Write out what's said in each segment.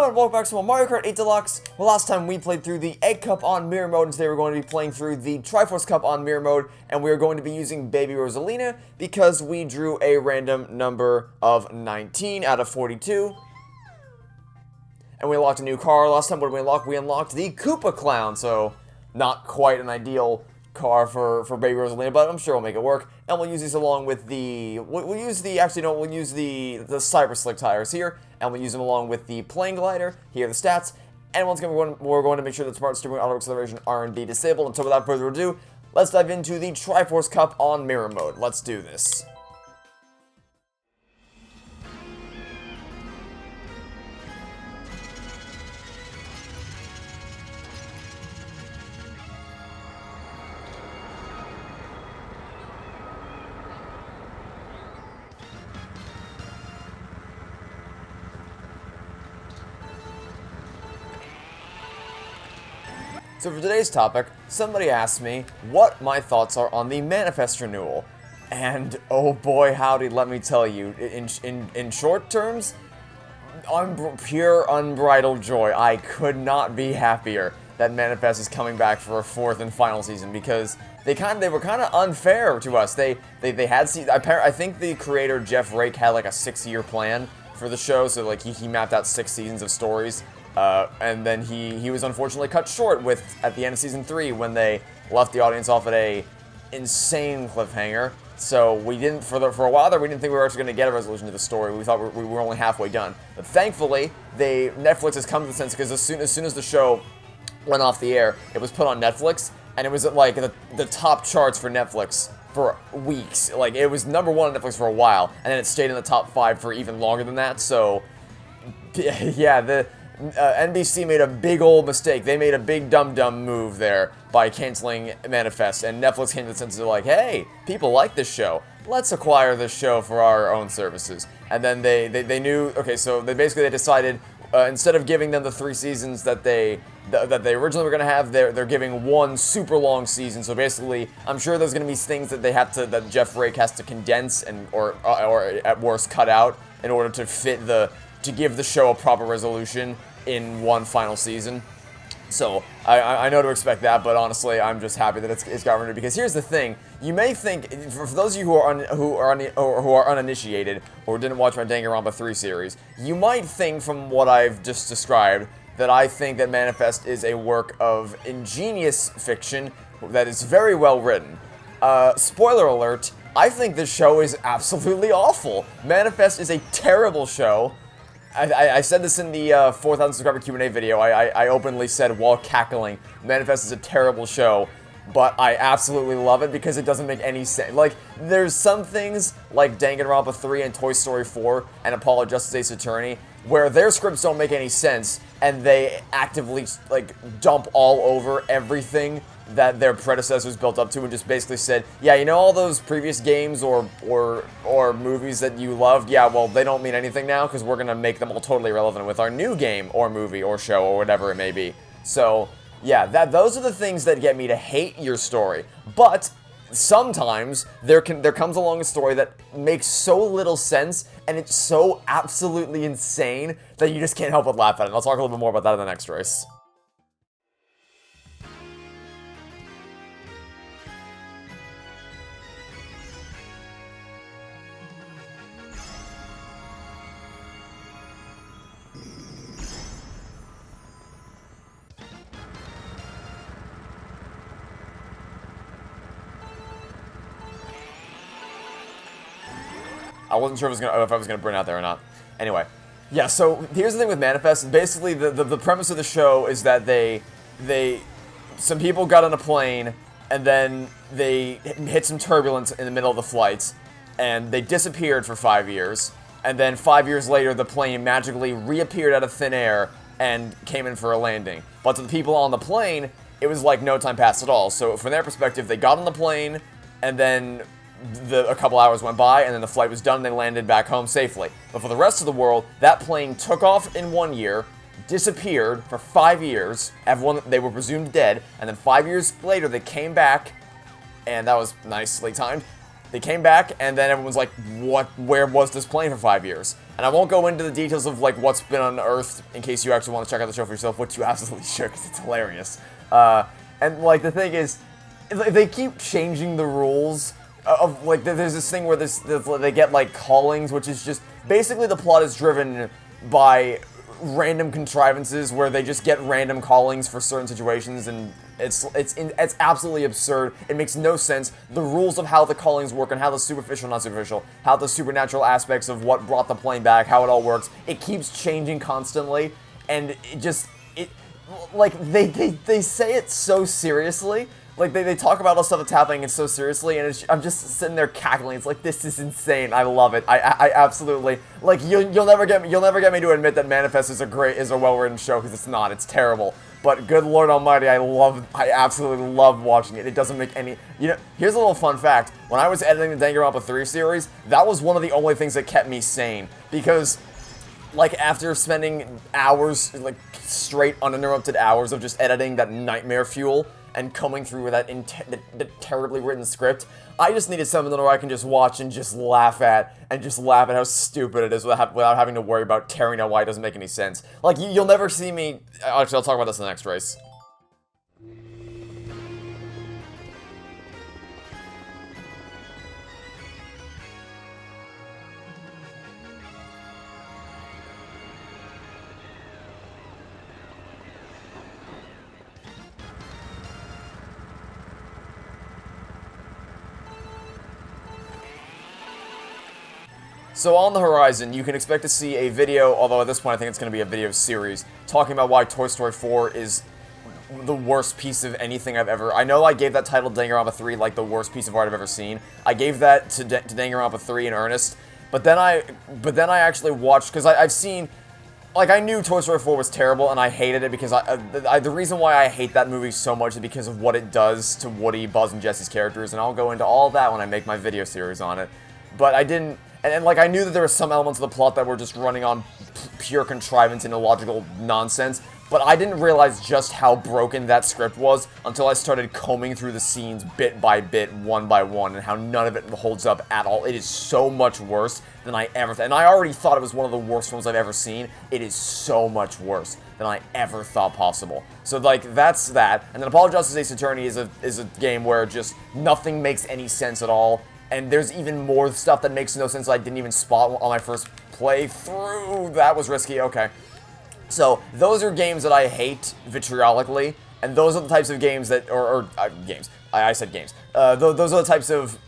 everyone, welcome back to more Mario Kart 8 Deluxe. Well, last time we played through the Egg Cup on Mirror Mode, and today we're going to be playing through the Triforce Cup on Mirror Mode, and we are going to be using Baby Rosalina because we drew a random number of 19 out of 42. And we unlocked a new car. Last time, what did we unlock? We unlocked the Koopa Clown, so not quite an ideal car for Baby Rosalina, but I'm sure we'll make it work. And we'll use these along with the, we'll use the Cyber Slick tires here, and we'll use them along with the plane glider. Here are the stats. And once again, we're going to make sure that Smart Steering Auto Acceleration R&D disabled. And so without further ado, let's dive into the Triforce Cup on Mirror Mode. Let's do this. So for today's topic, somebody asked me what my thoughts are on the Manifest renewal. And oh boy howdy, let me tell you, in short terms, pure unbridled joy. I could not be happier that Manifest is coming back for a fourth and final season, because they were kind of unfair to us. They had, I think the creator Jeff Rake had like a 6-year plan for the show, so like he mapped out 6 seasons of stories. And then he was unfortunately cut short at the end of Season 3 when they left the audience off at a insane cliffhanger. So we didn't, for a while there, we didn't think we were actually going to get a resolution to the story. We thought we were only halfway done. But thankfully, Netflix has come to the sense, because as soon as the show went off the air, it was put on Netflix, and it was at like the top charts for Netflix for weeks. Like, it was #1 on Netflix for a while, and then it stayed in the top 5 for even longer than that. So yeah, NBC made a big old mistake. They made a big dumb move there by canceling Manifest, and Netflix came to the sense of like, hey, people like this show. Let's acquire this show for our own services. And then they knew, okay, so they decided, instead of giving them the 3 seasons that they originally were going to have, they're giving 1 super long season. So basically, I'm sure there's going to be things that that Jeff Rake has to condense or at worst cut out in order to give the show a proper resolution in 1 final season. So I know to expect that, but honestly, I'm just happy that it's got renewed, because here's the thing: you may think, for those of you who are uninitiated or didn't watch my Danganronpa 3 series, you might think from what I've just described that I think that Manifest is a work of ingenious fiction that is very well written. Spoiler alert: I think this show is absolutely awful. Manifest is a terrible show. I said this in the 4,000 subscriber Q&A video. I openly said, while cackling, Manifest is a terrible show, but I absolutely love it because it doesn't make any sense. Like, there's some things, like Danganronpa 3 and Toy Story 4 and Apollo Justice Ace Attorney, where their scripts don't make any sense, and they actively, like, dump all over everything that their predecessors built up to, and just basically said, yeah, you know all those previous games or movies that you loved? Yeah, well, they don't mean anything now, because we're going to make them all totally irrelevant with our new game or movie or show or whatever it may be. So, yeah, those are the things that get me to hate your story. But sometimes there comes along a story that makes so little sense, and it's so absolutely insane that you just can't help but laugh at it. And I'll talk a little bit more about that in the next race. I wasn't sure if I was gonna burn out there or not. Anyway, yeah. So here's the thing with Manifest. Basically, the premise of the show is that some people got on a plane, and then they hit some turbulence in the middle of the flight, and they disappeared for 5 years. And then 5 years later, the plane magically reappeared out of thin air and came in for a landing. But to the people on the plane, it was like no time passed at all. So from their perspective, they got on the plane, and then a couple hours went by, and then the flight was done, and they landed back home safely. But for the rest of the world, that plane took off in 1 year, disappeared for 5 years, they were presumed dead, and then 5 years later they came back, and that was nicely timed. They came back, and then everyone's like, where was this plane for 5 years? And I won't go into the details of, like, what's been unearthed in case you actually want to check out the show for yourself, which you absolutely should, because it's hilarious. And, like, the thing is, they keep changing the rules of, like, there's this thing where they get, like, callings, which is just, basically the plot is driven by random contrivances where they just get random callings for certain situations, and it's absolutely absurd. It makes no sense. The rules of how the callings work and how the superficial, not superficial, how the supernatural aspects of what brought the plane back, how it all works, it keeps changing constantly, and they say it so seriously. Like, they talk about all the stuff that's happening and so seriously, and I'm just sitting there cackling. It's like, this is insane. I love it. I absolutely, like, you'll never get me to admit that Manifest is a well-written show, because it's not. It's terrible. But good Lord Almighty, I absolutely love watching it. It doesn't make any, here's a little fun fact. When I was editing the Danganronpa 3 series, that was one of the only things that kept me sane, because, like, after spending hours, like, straight uninterrupted hours of just editing that nightmare fuel, and coming through with that terribly written script, I just needed something where I can just watch and just laugh at how stupid it is without having to worry about tearing out why it doesn't make any sense. Like, you'll never see me, actually, I'll talk about this in the next race. So on the horizon, you can expect to see a video, although at this point I think it's going to be a video series, talking about why Toy Story 4 is the worst piece of anything I've ever... I know I gave that title to Danganronpa 3 like the worst piece of art I've ever seen. I gave that to Danganronpa 3 in earnest, but then I actually watched, because I've seen... Like, I knew Toy Story 4 was terrible, and I hated it because the reason why I hate that movie so much is because of what it does to Woody, Buzz, and Jesse's characters, and I'll go into all that when I make my video series on it. But I didn't... And, like, I knew that there were some elements of the plot that were just running on pure contrivance and illogical nonsense, but I didn't realize just how broken that script was until I started combing through the scenes bit by bit, one by one, and how none of it holds up at all. It is so much worse than I ever... And I already thought it was one of the worst films I've ever seen. It is so much worse than I ever thought possible. So, like, that's that. And then Apollo Justice Ace Attorney is a game where just nothing makes any sense at all. And there's even more stuff that makes no sense that I didn't even spot on my first playthrough. That was risky, okay. So, those are games that I hate vitriolically, and those are the types of games that, games. I said games. Those are the types of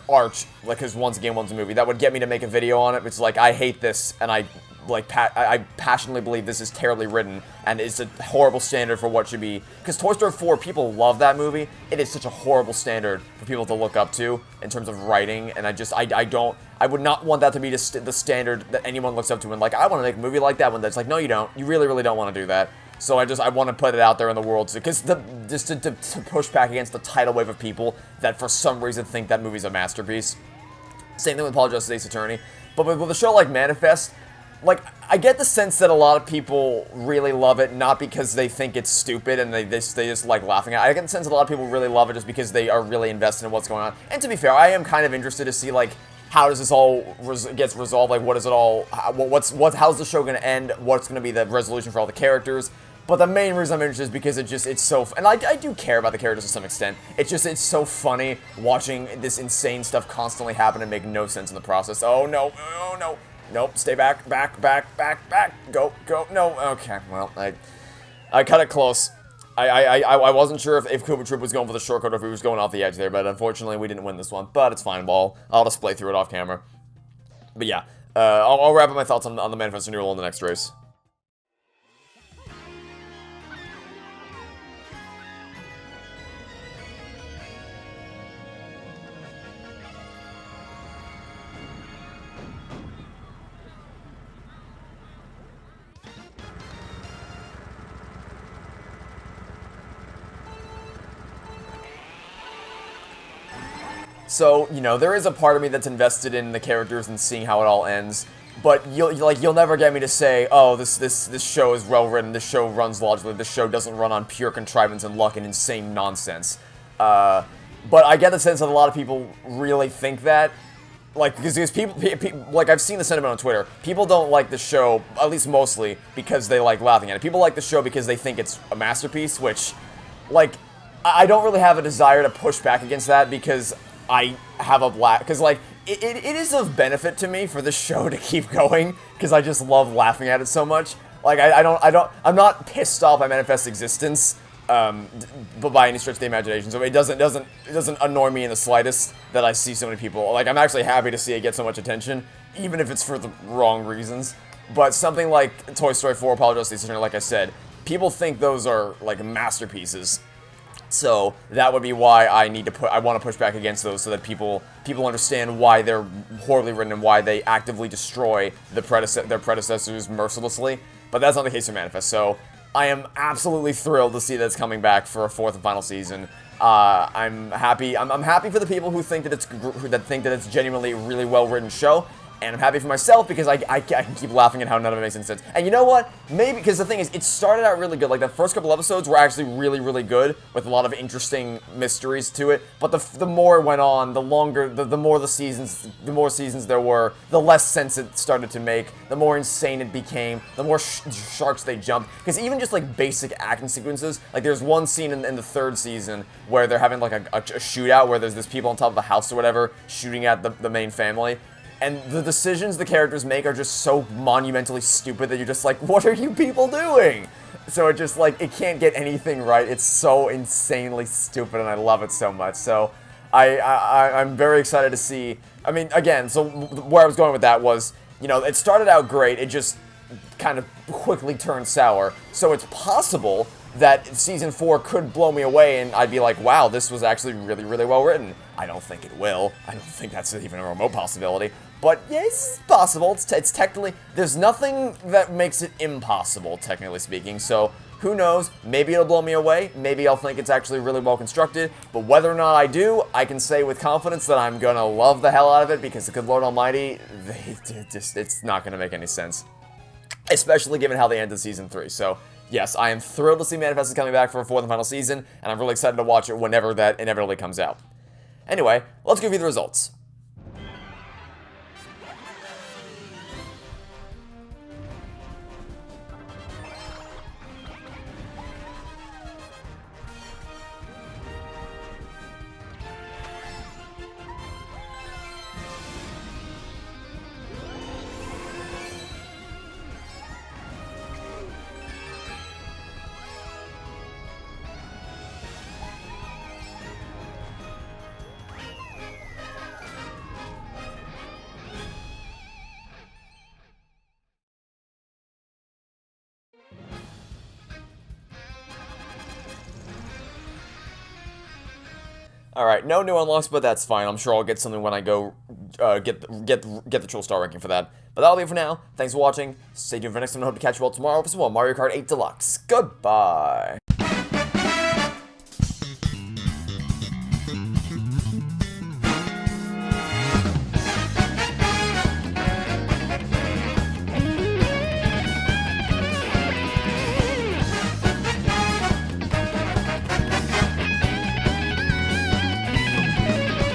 art, like, because one's a game, one's a movie, that would get me to make a video on it. It's like, I hate this, and I passionately believe this is terribly written, and it's a horrible standard for what should be, because Toy Story 4, people love that movie. It is such a horrible standard for people to look up to in terms of writing, and I would not want that to be the standard that anyone looks up to, and like, I want to make a movie like that one. That's like, no, you don't. You really, really don't want to do that. So I want to put it out there in the world, because just to push back against the tidal wave of people that for some reason think that movie's a masterpiece. Same thing with Apollo Justice Ace Attorney. But with a show like Manifest, like, I get the sense that a lot of people really love it, not because they think it's stupid and they just like laughing at it. I get the sense that a lot of people really love it just because they are really invested in what's going on. And to be fair, I am kind of interested to see, like, how does this all gets resolved? Like, what is it all? How's the show going to end? What's going to be the resolution for all the characters? But the main reason I'm interested is because it's so... And I do care about the characters to some extent. It's so funny watching this insane stuff constantly happen and make no sense in the process. Oh, no. Oh, no. Nope, stay back. Go. No, okay, well, I cut it close. I wasn't sure if Koopa Troop was going for the shortcut or if he was going off the edge there, but unfortunately we didn't win this one. But it's fine, I'll just play through it off camera. But yeah, I'll wrap up my thoughts on the Manifest Renewal in the next race. So, there is a part of me that's invested in the characters and seeing how it all ends, but you'll never get me to say, oh, this show is well written, this show runs logically, this show doesn't run on pure contrivance and luck and insane nonsense. But I get the sense that a lot of people really think that, like, because like, I've seen the sentiment on Twitter. People don't like the show, at least mostly, because they like laughing at it. People like the show because they think it's a masterpiece, which, like, I don't really have a desire to push back against that because I have a because, like, it is of benefit to me for the show to keep going because I just love laughing at it so much. Like, I'm not pissed off by Manifest's existence, but by any stretch of the imagination. So it doesn't annoy me in the slightest that I see so many people. Like, I'm actually happy to see it get so much attention, even if it's for the wrong reasons. But something like Toy Story 4, Apologize to the Listener, like I said, people think those are, like, masterpieces. So that would be why I want to push back against those, so that people understand why they're horribly written and why they actively destroy their predecessors mercilessly. But that's not the case for Manifest. So I am absolutely thrilled to see that it's coming back for a fourth and final season. I'm happy. I'm happy for the people who think that it's genuinely a really well written show. And I'm happy for myself because I can keep laughing at how none of it makes any sense. And you know what? Maybe, because the thing is, it started out really good. Like, the first couple episodes were actually really, really good, with a lot of interesting mysteries to it. But the more it went on, the more seasons there were, the less sense it started to make, the more insane it became, the more sharks they jumped. Because even just, like, basic action sequences, like, there's one scene in the third season where they're having, like, a shootout where there's people on top of a house or whatever shooting at the main family. And the decisions the characters make are just so monumentally stupid that you're just like, what are you people doing? So it just, like, it can't get anything right. It's so insanely stupid, and I love it so much. So I'm very excited to see. I mean, again, so where I was going with that was, you know, it started out great. It just kind of quickly turned sour. So it's possible that Season 4 could blow me away, and I'd be like, wow, this was actually really, really well written. I don't think it will. I don't think that's even a remote possibility. But, yeah, it's possible. It's technically... There's nothing that makes it impossible, technically speaking. So, who knows? Maybe it'll blow me away. Maybe I'll think it's actually really well constructed. But whether or not I do, I can say with confidence that I'm gonna love the hell out of it, because the good Lord Almighty, it's not gonna make any sense. Especially given how they ended Season 3. So, yes, I am thrilled to see Manifest is coming back for a fourth and final season, and I'm really excited to watch it whenever that inevitably comes out. Anyway, let's give you the results. Alright, no new unlocks, but that's fine. I'm sure I'll get something when I go get the Trill Star ranking for that. But that'll be it for now. Thanks for watching. Stay tuned for next time. I hope to catch you all tomorrow for some more Mario Kart 8 Deluxe. Goodbye.